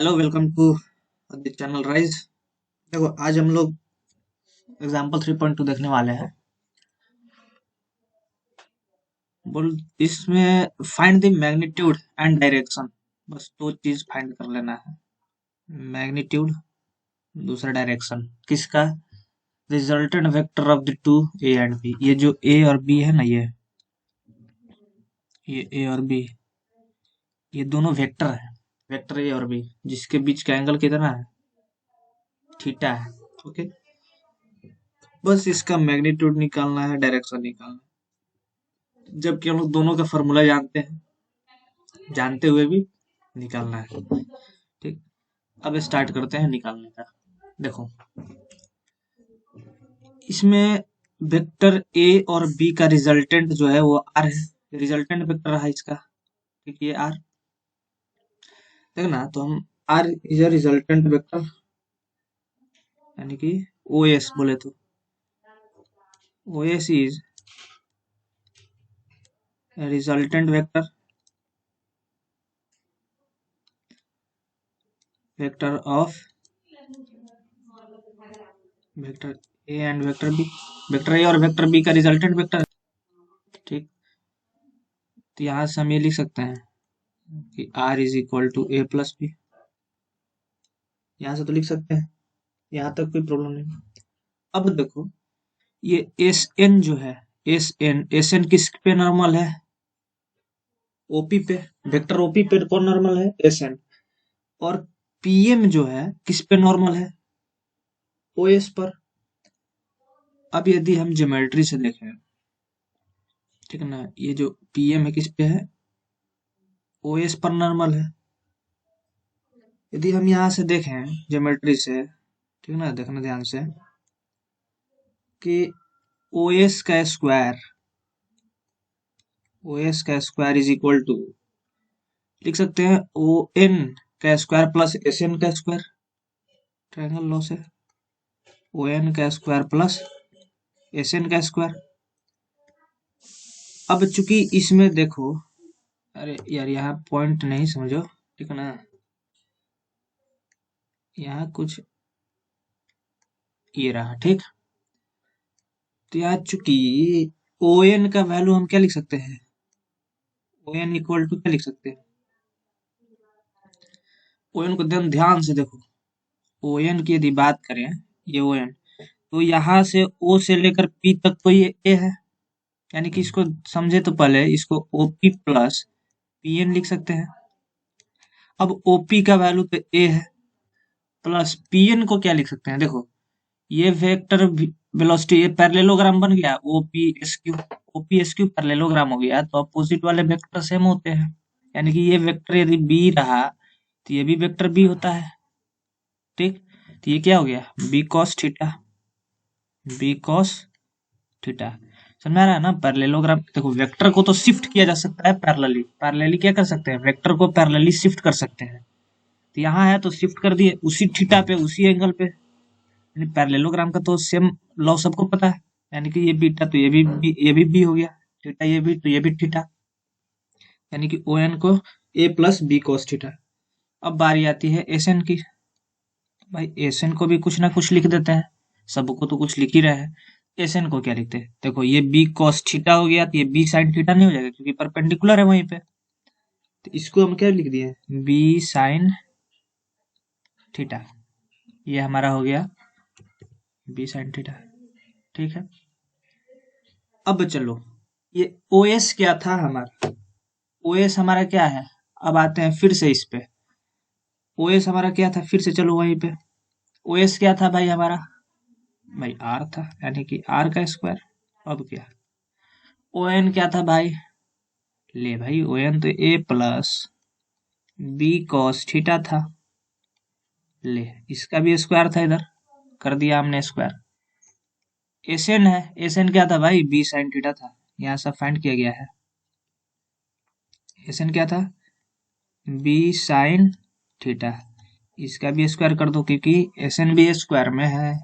Hello, welcome to the channel rise. देखो, आज हम लोग एग्जाम्पल 3.2 देखने वाले हैं। बोल इसमें find the magnitude and direction. बस दो चीज फाइंड कर लेना है। मैग्नीट्यूड, दूसरा डायरेक्शन किसका? Resultant vector of the two A and B. ये जो ए और बी है ना, ये ए और बी, ये दोनों वेक्टर है। वेक्टर ए और बी, जिसके बीच का एंगल कितना है? थीटा है। ओके, बस इसका मैग्नीट्यूड निकालना है, डायरेक्शन निकालना है। जबकि हम लोग दोनों का फॉर्मूला जानते हैं, जानते हुए भी निकालना है। ठीक, अब स्टार्ट करते हैं निकालने का। देखो, इसमें वेक्टर ए और बी का रिजल्टेंट जो है वो आर है। रिजल्टेंट वेक्टर है इसका। ठीक, ये आर। देखना, तो हम R is a resultant vector, यानी कि ओ एस बोले तो O S is resultant vector, vector of vector A and vector B. Vector A और वेक्टर बी का रिजल्टेंट वेक्टर। ठीक, तो यहाँ से हम ये लिख सकते हैं कि R is equal to A plus B. यहाँ से तो लिख सकते हैं, यहाँ तक कोई प्रॉब्लम नहीं। अब देखो, ये एस एन जो है, एस एन किस पे नॉर्मल है? ओपी पे। वेक्टर ओपी पे कौन नॉर्मल है? S N. और पीएम जो है किस पे नॉर्मल है? ओएस पर। अब यदि हम ज्योमेट्री से देखें, ठीक है ना, ये जो पीएम है किस पे है? ओएस पर नॉर्मल है। यदि हम यहाँ से देखें ज्योमेट्री से, ठीक है ना, देखना ध्यान से कि ओएस का स्क्वायर, ओएस का स्क्वायर इज इक्वल टू, लिख सकते हैं ओ एन का स्क्वायर प्लस एस एन का स्क्वायर। ट्रायंगल लॉ से ओ एन का स्क्वायर प्लस एस एन का स्क्वायर। अब चूंकि इसमें देखो, अरे यार यहाँ पॉइंट नहीं समझो, ठीक है ना, यहाँ कुछ ये रहा। ठीक, तो यहाँ चूंकि ओ एन का वैल्यू हम क्या लिख सकते हैं? ओ एन इक्वल टू क्या लिख सकते हैं? ओ एन को ध्यान से देखो। ओ एन की यदि बात करें, ये ओ एन, तो यहाँ से ओ से लेकर पी तक तो ये ए है। यानी कि इसको समझे तो पहले इसको ओपी प्लस पी एन लिख सकते हैं। अब ओपी का वैल्यू तो ए है, प्लस पीएन को क्या लिख सकते हैं? देखो, ये वेक्टर वेलोसिटी, ये पैरेललोग्राम बन गया। ओपी एस क्यू पैरेललोग्राम हो गया, तो अपोजिट वाले वेक्टर सेम होते हैं। यानी कि ये वेक्टर यदि बी रहा, तो ये भी वेक्टर बी होता है। ठीक, तो ये क्या हो गया? B cos theta. B cos theta, समझ में आ रहा है ना? पैरेललोग्राम, देखो वेक्टर को तो शिफ्ट किया जा सकता है पैरेलली। पैरेलली क्या कर सकते हैं? वेक्टर को पैरेलली शिफ्ट कर सकते हैं। तो यहाँ है तो शिफ्ट कर दिए उसी थीटा पे, उसी एंगल पे। पैरेललोग्राम का तो सेम लॉ सबको पता है। यानी कि ये बीटा तो ये भी बी हो गया, थीटा ये भी तो ये भी थीटा। यानी कि ओ एन को ए प्लस बी कोस थीटा। अब बारी आती है एस एन की। भाई एस एन को भी कुछ ना कुछ लिख देते हैं, सबको तो कुछ लिख ही रहे हैं। एस एन को क्या लिखते हैं? देखो, ये बी कॉस थीटा हो गया, तो ये बी साइन थीटा नहीं हो जाएगा क्योंकि परपेंडिकुलर है वहीं पे। तो इसको हम क्या लिख दिए? B sine theta. ये हमारा हो गया बी साइन थीटा। ठीक है, अब चलो, ये ओएस क्या था हमारा? ओएस हमारा क्या है? अब आते हैं फिर से इस पे। ओएस हमारा क्या था? फिर से चलो वहीं पे। ओएस क्या था भाई हमारा? भाई आर था, यानी कि आर का स्क्वायर। अब क्या? ओएन क्या था भाई? ले भाई, ओएन तो ए प्लस बी कॉस थीटा था। ले, इसका भी स्क्वायर था, इधर कर दिया हमने स्क्वायर। एसएन है, एसएन क्या था भाई? बी साइन थीटा था। यहाँ सब फाइंड किया गया है। एसएन क्या था? B sine theta. इसका भी स्क्वायर कर दो क्योंकि एसएन भी स्क्वायर में है।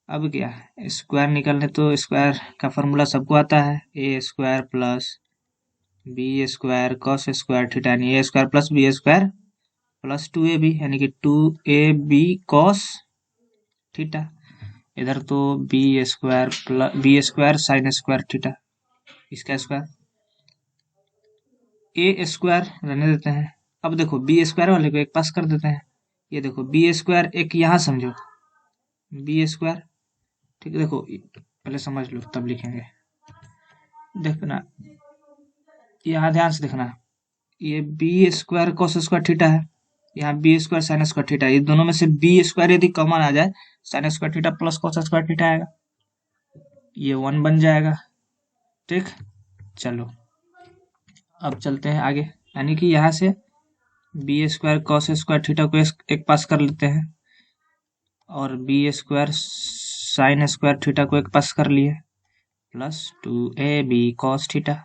अब क्या? स्क्वायर निकालने तो स्क्वायर का फॉर्मूला सबको आता है, a square plus b square cos square theta, यानी a square plus b square plus 2ab यानी कि 2ab कॉस थीटा। इधर तो b square sine square theta, इसका स्क्वायर ए स्क्वायर रहने देते हैं। अब देखो बी स्क्वायर वाले को एक पास कर देते हैं। ये देखो बी स्क्वायर एक यहाँ समझो बी स्क्वायर, ठीक है। देखो पहले समझ लो तब लिखेंगे। देखना यहाँ ध्यान से देखना, ये B square cos square theta है, यहाँ B square sine square theta. ये दोनों में से बी स्क्वायर यदि कॉमन आ जाए, sine square theta plus cos square theta आएगा, ये 1 बन जाएगा। ठीक, चलो अब चलते हैं आगे। यानी कि यहाँ से B square cos square theta को एक पास कर लेते हैं, और B square sine square theta को एक पास कर लिए, प्लस 2ab कॉस थीटा।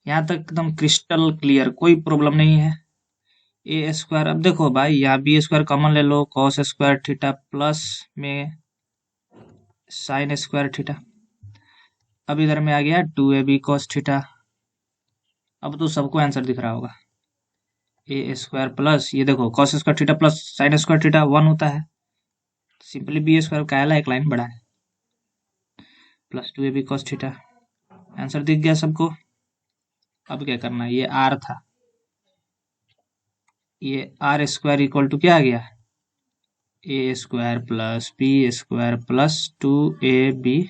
यहाँ तक एकदम क्रिस्टल क्लियर, कोई प्रॉब्लम नहीं है। ए स्क्वायर, अब देखो भाई यहाँ बी स्क्वायर कॉमन ले लो, कॉस स्क्वायर थीटा प्लस में साइन स्क्वायर थीटा। अब इधर में आ गया 2ab कॉस थीटा। अब तो सबको आंसर दिख रहा होगा, ए स्क्वायर प्लस ये देखो cos square theta plus sign square theta 1 होता है, सिंपली बी स्क्वायर का एक लाइन बढ़ा है, plus 2ab cos theta. Answer दिख गया सबको। अब क्या करना है, ये आर था, ये आर स्क्वायर इक्वल टू क्या आ गया, a square plus b square plus 2ab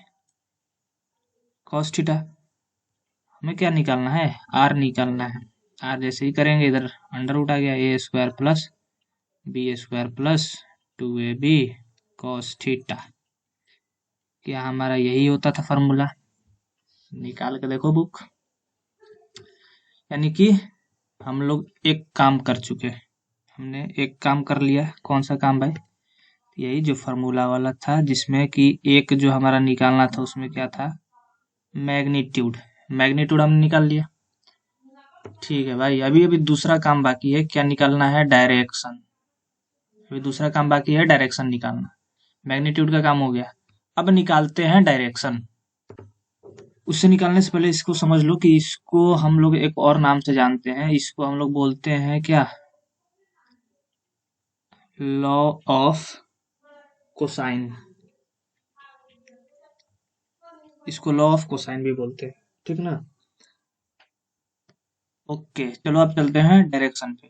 cos theta. हमें क्या निकालना है, आर निकालना है। आर जैसे ही करेंगे इधर अंडर रूट आ गया, a square plus b square plus 2ab cos theta. क्या हमारा यही होता था फॉर्मूला, निकाल के देखो बुक। यानी कि हम लोग एक काम कर चुके, हमने एक काम कर लिया। कौन सा काम भाई, यही जो फॉर्मूला वाला था, जिसमें कि एक जो हमारा निकालना था उसमें क्या था, मैग्नीट्यूड। मैग्नीट्यूड हमने निकाल लिया। ठीक है भाई, अभी अभी दूसरा काम बाकी है, क्या निकालना है, डायरेक्शन। अभी दूसरा काम बाकी है डायरेक्शन निकालना। मैग्नीट्यूड का काम हो गया, अब निकालते हैं डायरेक्शन। उससे निकालने से पहले इसको समझ लो कि इसको हम लोग एक और नाम से जानते हैं, इसको हम लोग बोलते हैं क्या, लॉ ऑफ कोसाइन। इसको लॉ ऑफ कोसाइन भी बोलते हैं, ठीक ना। ओके, चलो अब चलते हैं डायरेक्शन पे।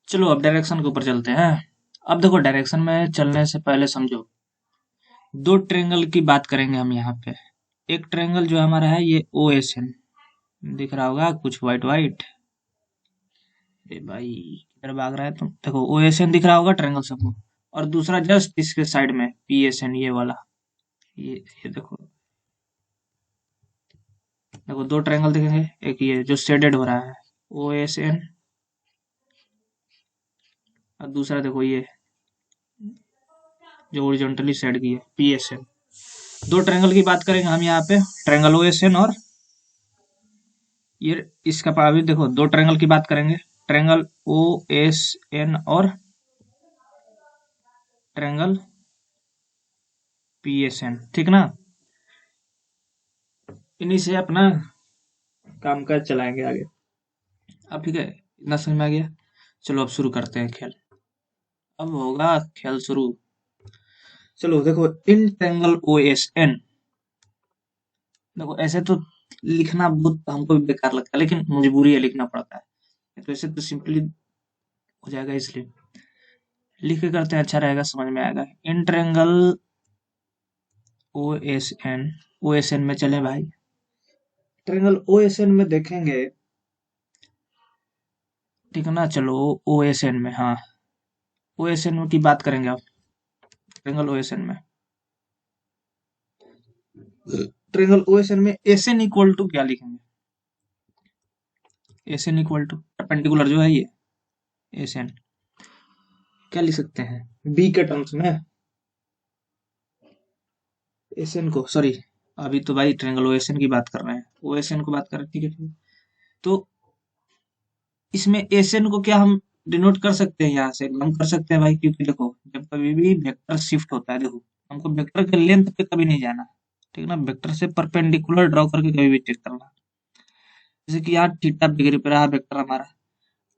चलो अब डायरेक्शन के ऊपर चलते हैं। अब देखो डायरेक्शन में चलने से पहले समझो, दो ट्रायंगल की बात करेंगे हम यहाँ पे। एक ट्रायंगल जो हमारा है ये ओ एस एन, दिख रहा होगा कुछ व्हाइट व्हाइट। ए भाई किधर भाग रहा है तुम, देखो ओ एस एन दिख रहा होगा ट्रायंगल सबको। और दूसरा जस्ट इसके साइड में पी एस एन, ये वाला, ये देखो, देखो दो ट्रायंगल दिखेंगे, एक ये जो शेडेड हो रहा है ओ एस एन, और दूसरा देखो ये जो ओरिजेंटली शेड की है पी एस एन। दो ट्रायंगल की बात करेंगे हम यहाँ पे, ट्रायंगल ओ एस एन और ये इसका अभी देखो दो ट्रायंगल की बात करेंगे, ट्रायंगल ओ एस एन और ट्रायंगल पी एस एन, ठीक ना। इन्हीं से अपना काम काज चलाएंगे आगे। अब ठीक है, इतना समझ में आ गया। चलो अब शुरू करते हैं खेल, अब होगा खेल शुरू। चलो देखो, इन ट्रायंगल ओ एस एन, देखो ऐसे तो लिखना बहुत हमको भी बेकार लगता है, लेकिन मजबूरी है, लिखना पड़ता है। तो ऐसे तो सिंपली हो जाएगा, इसलिए लिख के करते हैं, अच्छा रहेगा, समझ में आएगा। इन triangle O S N, O S N में चले भाई, ट्रायंगल ओ एस एन में देखेंगे, ठीक है ना। चलो ओ एस एन में, हाँ ओ एस एन की बात करेंगे अब, ट्रायंगल ओ एस एन में, ट्रायंगल ओ एस एन में एस एन इक्वल टू क्या लिखेंगे, S N equal to perpendicular जो है ये एस एन, क्या लिख सकते हैं बी के टर्म्स में, एस एन को, सॉरी अभी तो भाई ट्रायंगल ओ एस एन की बात कर रहे हैं, ओ एस एन को बात कर रहे हैं, ठीक है ठीक है। तो इसमें एस एन को क्या हम डिनोट कर सकते हैं, यहाँ से हम कर सकते हैं भाई, क्योंकि देखो जब कभी भी वेक्टर शिफ्ट होता है, देखो हमको वेक्टर के लेंथ पे कभी नहीं जाना, ठीक है ना, वेक्टर से परपेंडिकुलर ड्रॉ करके कभी भी चेक करना। जैसे कि यहाँ थीटा डिग्री पे रहा वेक्टर हमारा,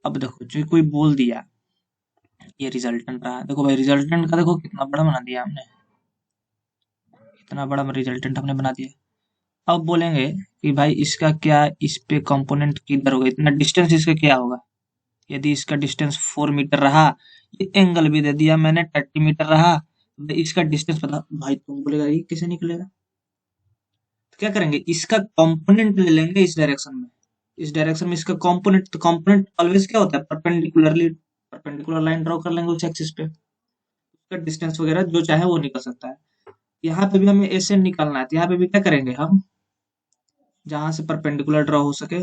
अब देखो जो कोई बोल दिया ये रिजल्टेंट रहा, देखो भाई रिजल्टेंट का देखो कितना बड़ा बना दिया हमने, इतना बड़ा रिजल्टेंट हमने बना दिया। अब बोलेंगे कि भाई इसका क्या, इस पे कंपोनेंट किधर होगा, इतना डिस्टेंस इसका क्या होगा। यदि इसका डिस्टेंस 4 मीटर रहा, ये एंगल भी दे दिया मैंने 30 मीटर रहा, तो इसका डिस्टेंस पता, भाई तुम बोलेगा ये कैसे निकलेगा। तो क्या करेंगे, इसका कंपोनेंट ले लेंगे इस डायरेक्शन में, इस डायरेक्शन में इसका कंपोनेंट, तो कंपोनेंट ऑलवेज क्या होता है, परपेंडिकुलरली परपेंडिकुलर लाइन ड्रॉ कर लेंगे उस एक्सिस पे, उसका डिस्टेंस वगैरह जो चाहे वो निकल सकता है। यहाँ पे भी हमें ऐसे निकलना है, तो यहाँ पे भी क्या करेंगे हम, जहां से परपेंडिकुलर ड्रॉ हो सके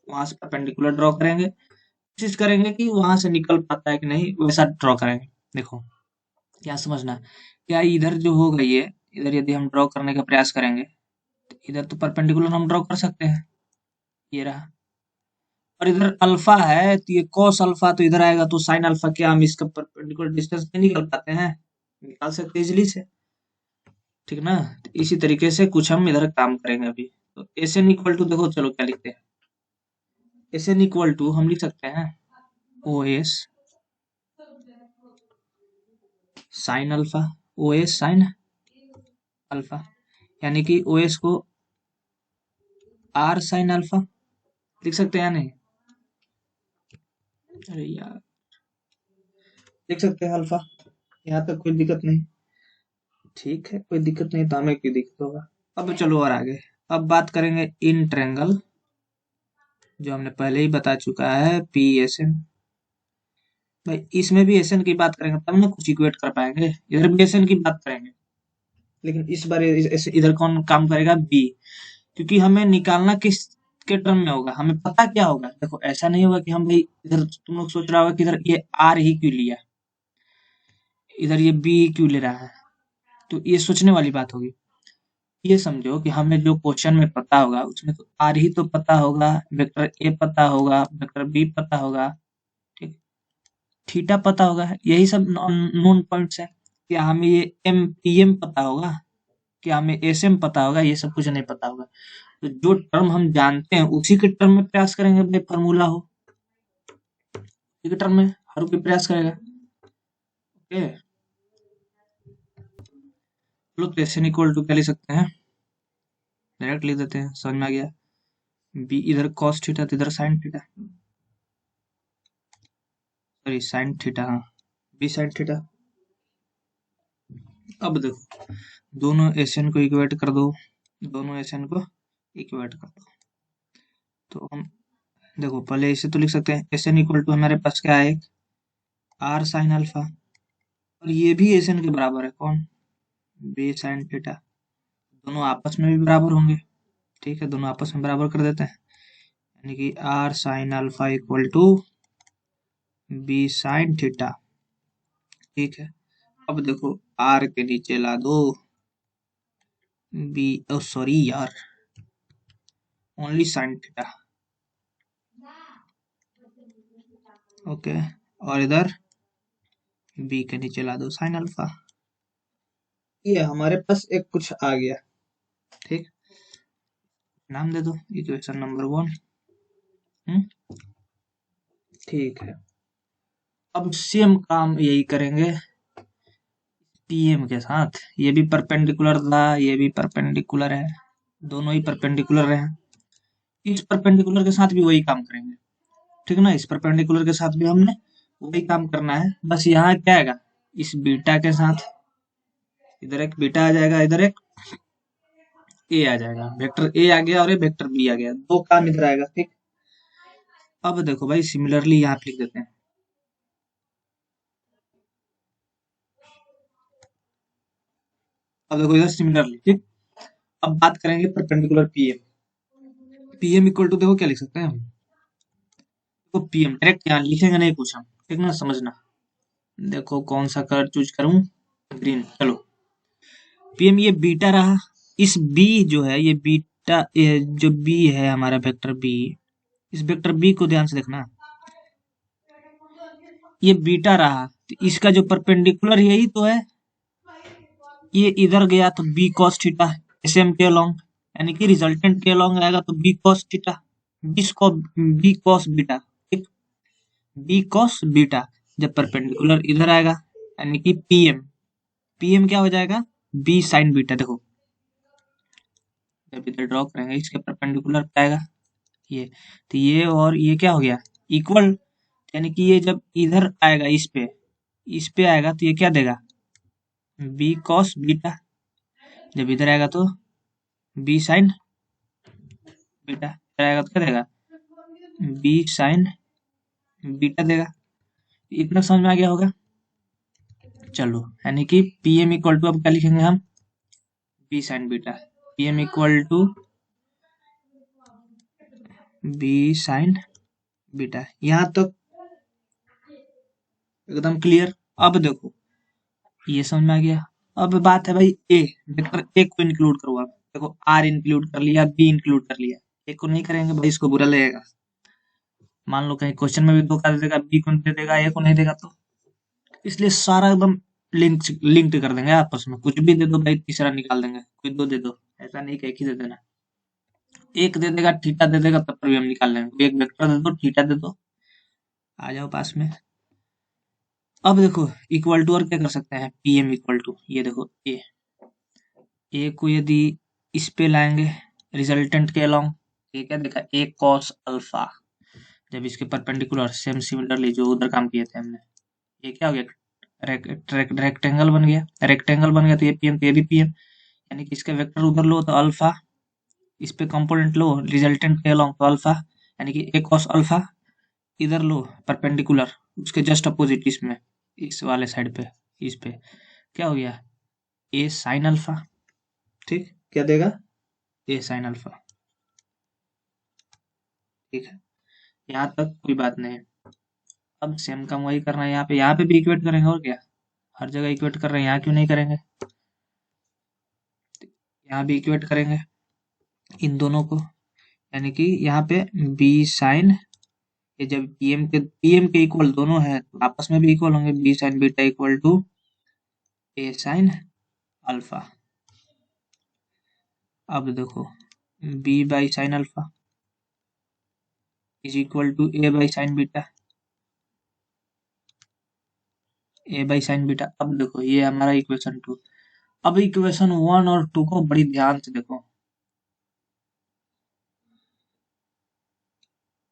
वहां से परपेंडिकुलर ड्रॉ करेंगे, कोशिश करेंगे कि वहां से निकल पाता है कि नहीं वैसा ड्रॉ करेंगे। देखो क्या समझना, क्या इधर जो होगा ये, इधर यदि हम ड्रॉ करने का प्रयास करेंगे तो इधर तो परपेंडिकुलर हम ड्रॉ कर सकते हैं, ये रहा। और इधर अल्फा है तो ये cos अल्फा तो इधर आएगा, तो साइन अल्फा क्या हम इसका परपेंडिकुलर डिस्टेंस नहीं निकल पाते हैं, निकाल सकते हैं इजिली से, ठीक ना। तो इसी तरीके से कुछ हम इधर काम करेंगे अभी। तो एस एन इक्वल टू, देखो चलो क्या लिखते हैं, एस एन इक्वल टू हम लिख सकते हैं O S sine alpha, O S sine alpha, यानी कि ओ एस को आर साइन अल्फा लिख सकते हैं या नहीं, अरे यार लिख सकते हैं अल्फा, यहाँ तक कोई दिक्कत नहीं, ठीक है कोई दिक्कत नहीं, तो हमें क्यों दिक्कत होगा। अब चलो और आगे, अब बात करेंगे इन ट्रेंगल, जो हमने पहले ही बता चुका है पी एस एन। भाई इसमें भी एस एन की बात करेंगे तब ना कुछ इक्वेट कर पाएंगे, इधर भी एस एन की बात करेंगे, लेकिन इस बार इधर कौन काम करेगा, बी, क्योंकि हमें निकालना किस के टर्म में होगा, हमें पता क्या होगा। देखो ऐसा नहीं होगा कि हम भाई इधर, तुम लोग सोच रहा होगा कि इधर ये आर ही क्यों लिया, इधर ये बी क्यों ले रहा है, तो ये सोचने वाली बात होगी। ये समझो कि हमें जो क्वेश्चन में पता होगा उसमें तो आर ही तो पता होगा, वेक्टर ए पता होगा, वेक्टर बी पता होगा, ठीक, थीटा पता होगा, यही सब नोन पॉइंट्स है। क्या हमें ये एम पी एम पता होगा, क्या हमें एस एम पता होगा, ये सब कुछ नहीं पता होगा। तो जो टर्म हम जानते हैं उसी के टर्म में प्रयास करेंगे, भाई फॉर्मूला हो उसी के टर्म में हर कोई प्रयास करेगा, ओके। चलो तो एस एन इक्वल टू क्या लिख सकते हैं, डायरेक्ट लिख देते हैं, समझ में आ गया। बी इधर कॉस थीटा तो इधर sine theta, sorry sine theta, हाँ बी साइन थीटा। अब देखो दोनों एस एन को इक्वेट कर दो, दोनों एस एन को इक्वेट कर दो, तो हम देखो पहले इसे तो लिख सकते हैं, एस एन इक्वल टू हमारे पास क्या है, आर साइन अल्फा, और ये भी एस एन के बराबर है, कौन, बी साइन थीटा, दोनों आपस में भी बराबर होंगे, ठीक है दोनों आपस में बराबर कर देते हैं, यानी कि R sine alpha equal to B sine theta, ठीक है। अब देखो आर के नीचे ला दो बी, ओ सॉरी यार ओनली साइन थीटा, ओके, और इधर बी के नीचे ला दो साइन अल्फा, ये हमारे पास एक कुछ आ गया, ठीक, नाम दे दो इक्वेशन नंबर 1, ठीक है। अब सेम काम यही करेंगे पीएम के साथ, ये भी परपेंडिकुलर था, ये भी परपेंडिकुलर है, दोनों ही परपेंडिकुलर रहे, इस परपेंडिकुलर के साथ भी वही काम करेंगे, ठीक ना, इस परपेंडिकुलर के साथ भी हमने वही काम करना है, बस यहाँ क्या आएगा, इस बीटा के साथ इधर एक बीटा आ जाएगा, इधर एक ए आ जाएगा, वेक्टर ए आ गया और ये वेक्टर बी आ गया, दो काम इधर आएगा, ठीक। अब देखो भाई सिमिलरली यहाँ पे लिख देते हैं, अब देखो इधर सिमिलरली, ठीक। अब बात करेंगे perpendicular PM, PM equal to देखो क्या लिख सकते हैं हम, तो पीएम डायरेक्ट यहाँ लिखेंगे नहीं कुछ हम, ठीक ना, समझना। देखो कौन सा कलर चूज करूं, ग्रीन, चलो पीएम ये बीटा रहा, इस बी जो है ये बीटा, ये जो बी है हमारा वेक्टर बी, इस वेक्टर बी को ध्यान से देखना, ये बीटा रहा, तो इसका जो परपेंडिकुलर यही तो है, ये इधर गया तो बी कॉस थीटा, एसएम के अलोंग, यानी कि रिजल्टेंट के अलोंग आएगा तो B cos theta, B cos beta, ठीक। बी कॉस बीटा, जब परपेंडिकुलर इधर आएगा यानी कि पीएम, पीएम क्या हो जाएगा, बी साइन बीटा। देखो जब इधर ड्रॉ करेंगे इसके परपेंडिकुलर क्या आएगा, ये, तो ये और ये क्या हो गया, इक्वल, यानी कि ये जब इधर आएगा इस पे आएगा तो ये क्या देगा, बी कॉस बीटा, जब इधर आएगा तो बी साइन बीटा, इधर आएगा तो क्या देगा, बी साइन बीटा देगा। इतना समझ में आ गया होगा। चलो यानी कि पी एम इक्वल टू, अब क्या लिखेंगे हम, B sine beta, P M equal to B sine beta. यहाँ तक एकदम क्लियर। अब देखो ये समझ में आ गया। अब बात है भाई ए, वेक्टर ए को इंक्लूड करो आप। देखो आर इंक्लूड कर लिया, बी इंक्लूड कर लिया, ए को नहीं करेंगे भाई, इसको बुरा लगेगा। मान लो कहीं क्वेश्चन में भी धोखा दे देगा, बी को दे देगा, ए को नहीं देगा, तो इसलिए सारा एकदम लिंक्ड कर देंगे आपस में। कुछ भी दे दो भाई, तीसरा निकाल देंगे, कोई दो दे दो, ऐसा नहीं कि एक ही दे देना। एक दे देगा, थीटा दे देगा, तब पर भी हम निकाल लेंगे। एक वेक्टर दे दो, थीटा दे दो, आ जाओ पास में। अब देखो इक्वल टू और क्या कर सकते हैं, पी एम इक्वल टू, ये देखो ए को यदि इस पे लाएंगे रिजल्टेंट के अलोंग, ये क्या देखा, ए कॉस अल्फा, जब इसके परपेंडिकुलर सेम सिमिलरली जो उधर काम किए थे हमने, ये क्या हो गया, रेक्टेंगल बन गया, रेक्टेंगल बन गया, तो ये पीएम तो ये भी पीएम, यानी कि इसका वेक्टर उधर लो तो अल्फा, इस पे कंपोनेंट लो रिजल्टेंट के अलोंग तो अल्फा, यानी कि ए कॉस अल्फा, इधर लो परपेंडिकुलर उसके जस्ट अपोजिट इसमें, इस वाले साइड पे, इस पे क्या हो गया, ए साइन अल्फा। ठीक, क्या देगा, ए साइन अल्फा। ठीक है, यहाँ तक कोई बात नहीं है। अब सेम काम वही करना है यहाँ पे भी इक्वेट करेंगे, और क्या, हर जगह इक्वेट कर रहे हैं, यहाँ क्यों नहीं करेंगे, यहाँ भी इक्वेट करेंगे इन दोनों को, यानी कि यहाँ पे बी साइन, ये जब पीएम के इक्वल दोनों है तो आपस में भी इक्वल होंगे, B sine beta equal to A sine alpha. अब देखो B by sine alpha is equal to A by sine beta, A by sine beta. अब देखो ये हमारा इक्वेशन 2। अब इक्वेशन 1 और 2 को बड़ी ध्यान से देखो,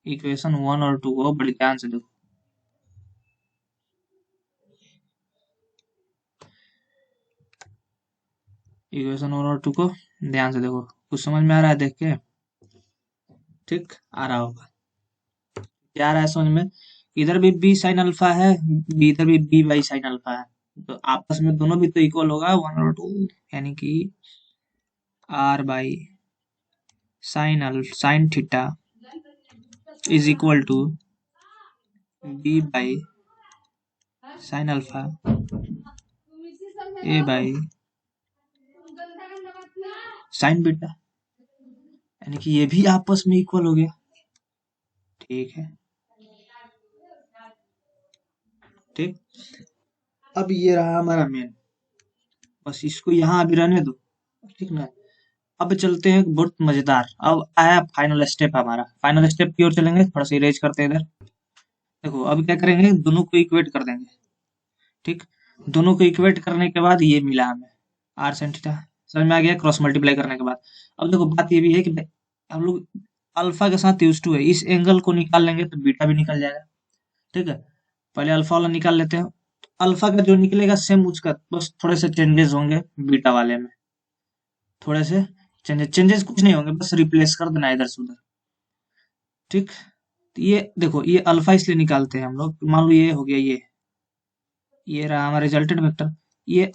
इक्वेशन 1 और 2 को बड़ी ध्यान से देखो। इक्वेशन 1 और 2 को ध्यान से देखो, कुछ समझ में आ रहा है देख के, ठीक आ रहा होगा, क्या आ रहा है समझ में, इधर भी बी साइन अल्फा है, इधर भी बी बाई साइन अल्फा है, तो आपस में दोनों भी तो इक्वल होगा 1 और 2, यानी कि R by sine theta is equal to B by sine alpha A by sine beta, यानी कि ये भी आपस में इक्वल हो गया। ठीक है, ठीक। अब ये रहा हमारा मेन, बस इसको यहाँ अभी रहने दो, ठीक ना। अब चलते हैं बहुत मजेदार, अब आया फाइनल स्टेप, हमारा फाइनल स्टेप की ओर चलेंगे, थोड़ा सा इरेज करते हैं इधर। देखो अब क्या करेंगे, दोनों को इक्वेट कर देंगे। ठीक, दोनों को इक्वेट करने के बाद ये मिला हमें आर साइन थीटा, समझ में आ गया, क्रॉस मल्टीप्लाई करने के बाद। अब देखो बात ये भी है कि हम लोग अल्फा के साथ यूज टू है, इस एंगल को निकाल लेंगे तो बीटा भी निकल जाएगा। ठीक है, पहले अल्फा वाला निकाल लेते हैं। अल्फा का जो निकलेगा सेम उसका, बस थोड़े से चेंजेस होंगे बीटा वाले में, थोड़े से चेंजेस कुछ नहीं होंगे, बस रिप्लेस कर देना इधर से उधर। ठीक, तो ये देखो ये अल्फा इसलिए निकालते हैं हम लोग, मान लो ये हो गया, ये रहा हमारा रिजल्टेंट वेक्टर, ये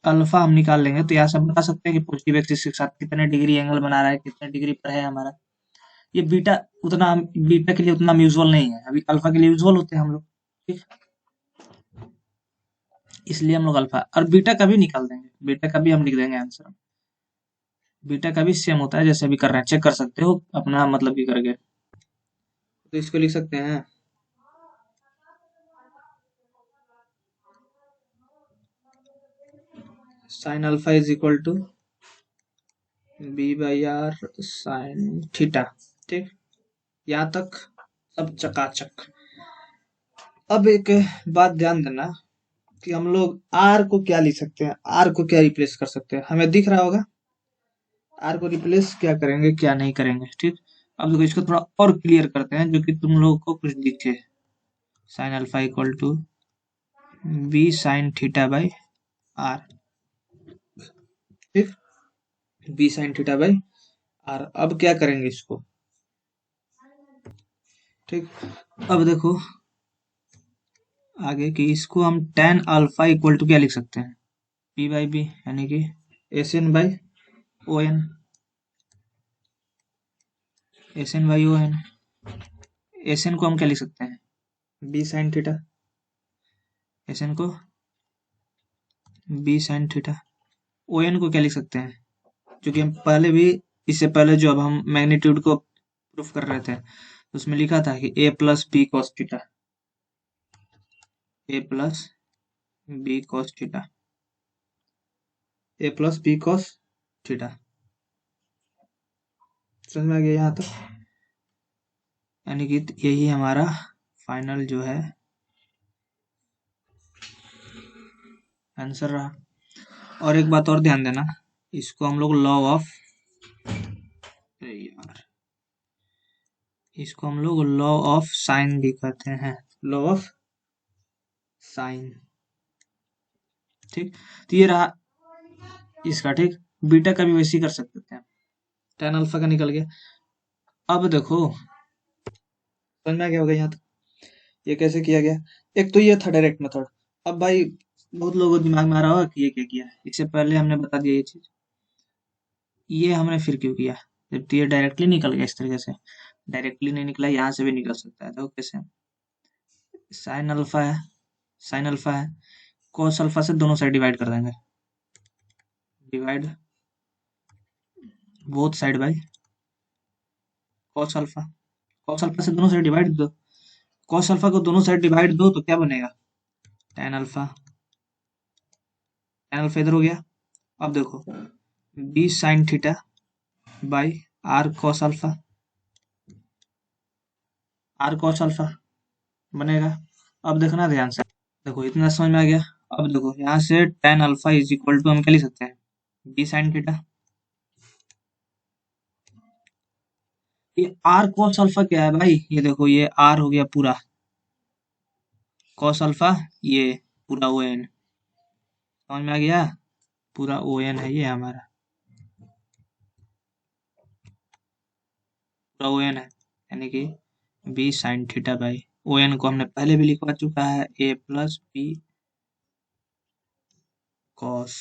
अल्फा हम निकाल लेंगे तो यहाँ से हम बता सकते हैं कि पॉजिटिव एक्सिस के साथ कितने डिग्री एंगल बना रहा है, कितने डिग्री पर है हमारा। ये बीटा के लिए उतना यूजुअल नहीं है, अभी अल्फा के लिए यूजुअल होते हैं हम लोग। ठीक, इसलिए हम लोग अल्फा और बीटा का भी निकाल देंगे, बीटा का भी हम लिख देंगे आंसर। बीटा का भी सेम होता है जैसे अभी कर रहे हैं, चेक कर सकते हो अपना मतलब भी करके, तो इसको लिख सकते हैं sine alpha is equal to B by R sine theta. ठीक, यहाँ तक सब चकाचक। अब एक बात ध्यान देना कि हम लोग आर को क्या लिख सकते हैं, आर को क्या रिप्लेस कर सकते हैं, हमें दिख रहा होगा आर को रिप्लेस क्या करेंगे क्या नहीं करेंगे। ठीक, अब देखो इसको थोड़ा और क्लियर करते हैं जो कि तुम लोगों को कुछ दिखे। Sine alpha equal to B sine theta by r. ठीक, b sine theta by r. अब क्या करेंगे इसको। ठीक, अब देखो आगे कि इसको हम tan अल्फा इक्वल टू क्या लिख सकते हैं, पी बाई बी, यानी कि s n by O n, s n by O n. S n को हम क्या लिख सकते हैं, b sine theta, s n को b sine theta. O N को क्या लिख सकते हैं, क्योंकि हम पहले भी, इससे पहले जो अब हम मैग्नीट्यूड को प्रूफ कर रहे थे उसमें लिखा था कि ए plus B cos theta, A plus B cos theta, A plus B cos theta. समझ में आ गया यहाँ तक, यानी कि यही हमारा फाइनल जो है आंसर रहा। और एक बात और ध्यान देना, इसको हम लोग लॉ ऑफ, यार इसको हम लोग लॉ ऑफ साइन भी कहते हैं, लॉ ऑफ साइन। ठीक, तो ये रहा इसका। ठीक, बीटा का भी वैसे ही कर सकते हैं, tan अल्फा का निकल गया। अब देखो समझ में आ गया होगा यहाँ तक, ये कैसे किया गया। एक तो ये था डायरेक्ट मेथड। अब भाई बहुत लोगों को दिमाग में आ रहा होगा कि ये क्या किया, इससे पहले हमने बता दिया ये चीज, ये हमने फिर क्यों किया, जब तो ये डायरेक्टली निकल गया इस तरीके से। डायरेक्टली नहीं निकला, यहाँ से भी निकल सकता है, तो कैसे, साइन अल्फा है, साइन अल्फा है, cos अल्फा से दोनों साइड डिवाइड कर देंगे, divide both side by cos alpha, cos alpha से दोनों साइड डिवाइड दो, cos अल्फा को दोनों साइड डिवाइड दो तो क्या बनेगा, tan अल्फा, tan अल्फा इधर हो गया। अब देखो b sin theta by r cos alpha, r cos alpha बनेगा। अब देखना ध्यान से, देखो इतना समझ में आ गया। अब देखो यहाँ से tan alpha is equal to हम क्या लिख सकते हैं, b sin थीटा। ये r cos अल्फा क्या है भाई, ये देखो ये r हो गया पूरा, cos अल्फा ये पूरा ओ एन, समझ में आ गया, पूरा ओ एन है ये हमारा, पूरा ओ एन है, यानी कि B sine theta by O N को हमने पहले भी लिखवा चुका है, A plus B cos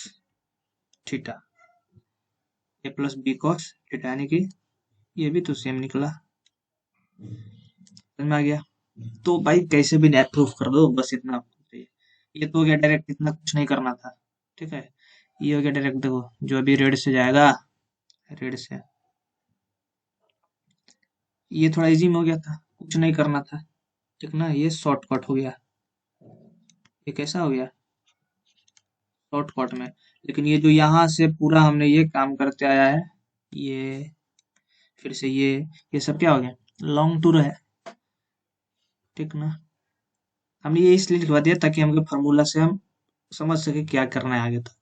theta, A plus B cos theta, यानी कि ये भी तो सेम निकला। समझ में आ गया। तो भाई कैसे भी नेट प्रूफ कर दो, बस इतना चाहिए। ये तो हो गया डायरेक्ट, इतना कुछ नहीं करना था। ठीक है, ये हो गया डायरेक्ट। देखो जो अभी रेड से जाएगा, रेड से ये थोड़ा इजी में हो गया था, कुछ नहीं करना था। ठीक ना, ये शॉर्टकट हो गया, ये कैसा हो गया शॉर्टकट में। लेकिन ये जो यहाँ से पूरा हमने ये काम करते आया है, ये फिर से ये सब क्या हो गया, लॉन्ग टूर है। ठीक ना, हम ये इसलिए लिखवा दिया ताकि हमके फार्मूला से हम समझ सके क्या करना है आगे तक।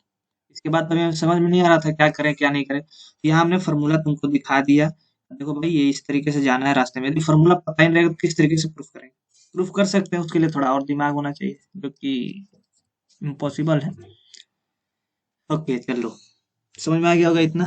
इसके बाद अभी हमें समझ में नहीं आ रहा था क्या करें क्या नहीं करें, यहाँ हमने फार्मूला तुमको दिखा दिया। देखो भाई ये इस तरीके से जाना है रास्ते में, यदि फार्मूला पता ही नहीं रहेगा तो किस तरीके से प्रूफ करेंगे। प्रूफ कर सकते हैं, उसके लिए थोड़ा और दिमाग होना चाहिए, जो कि इम्पॉसिबल है। ओके चलो, समझ में आ गया होगा इतना।